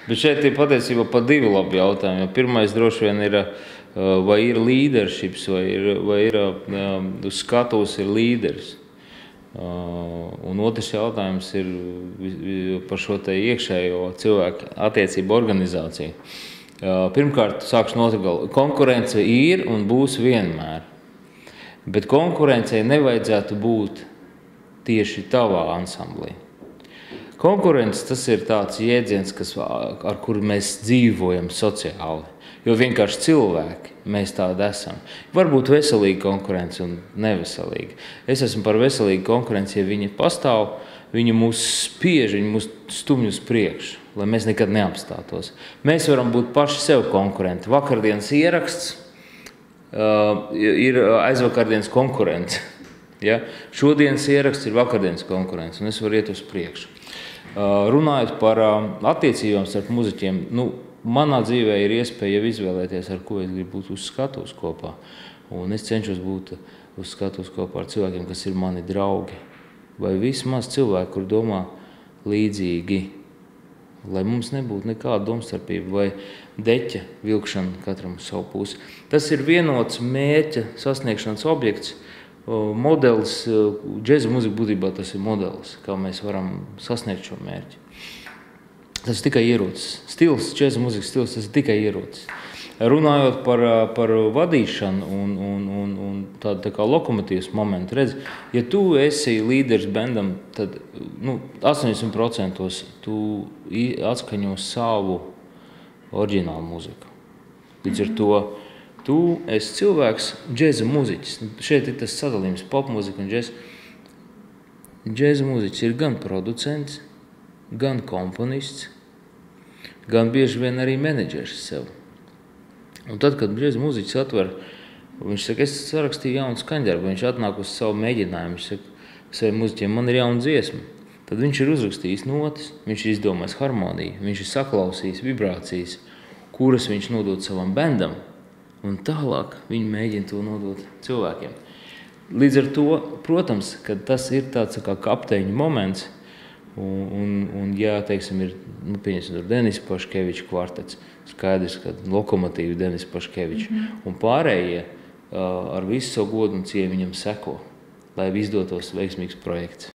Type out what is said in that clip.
Bet šeit ir patiesībā pa divi labi jautājumi. Pirmais droši vien ir, vai ir leaderships, vai ir uz skatuves ir līderis. Un otrs jautājums ir par šo te iekšējo cilvēku attiecību organizāciju. Pirmkārt, sākšu no tā, konkurence ir un būs vienmēr. Bet konkurencei nevajadzētu būt tieši tavā ansamblī. Konkurence tas ir tāds jēdziens, ar kuru mēs dzīvojam sociāli. Jo vienkārši cilvēki, mēs tādi esam. Varbūt veselīga konkurence un neveselīga. Es esmu par veselīgu konkurenci, ja viņi pastāv, viņi mūs spiež, viņi mūs stumj uz priekšu, lai mēs nekad neapstātos. Mēs varam būt paši sev konkurenti. Vakardienas ieraksts ir aizvakardienas konkurence. Ja? Šodienas ieraksts ir vakardienas konkurence, un es varu iet uz priekšu. Runājot par attiecībām starp muziķiem, manā dzīvē ir iespēja jau izvēlēties, ar ko es gribu būt uz skatuves kopā. Un es cenšos būt uz skatuves kopā ar cilvēkiem, kas ir mani draugi. Vai vismaz cilvēki, kur domā līdzīgi, lai mums nebūtu nekāda domstarpība vai deķa vilkšana katram uz savu pusi. Tas ir vienots mērķa sasniegšanas objekts, modelis, džeza muzika būtībā tas ir modelis, kā mēs varam sasniegt šo mērķi. Tas ir tikai ierocis. Stils, džeza muzikas stils, tas ir tikai ierocis. Runājot par vadīšanu un tādu tā kā lokomotīvas momentu, redz, ja tu esi līderis bendam, tad 80% tu atskaņo savu oriģinālu muziku. Līdz ar to tu esi cilvēks, džeza muziķis. Šeit ir tas sadalījums popmuzika un džeza. Džeza muziķis ir gan producents, gan komponists, gan bieži vien arī menedžers sev. Un tad, kad džeza muziķis atver, viņš saka, es sarakstīju jaunu skaņdarbu, viņš atnāk uz savu mēģinājumu, viņš saka, saviem muziķiem, man ir jauna dziesma. Tad viņš ir uzrakstījis notis, viņš ir izdomājis harmoniju, viņš ir saklausījis vibrācijas, kuras viņš nodod savam bendam. Un tālāk viņi mēģina to nodot cilvēkiem. Līdz ar to, protams, ka tas ir tāds kā kapteiņa moments, un ja, teiksim, ir, pieņemsim, Denis Paškeviča kvartets, skaidrs, ka lokomotīvi Denis Paškeviča, un pārējie ar visu savu godu un cieņu viņam seko, lai izdotos veiksmīgs projekts.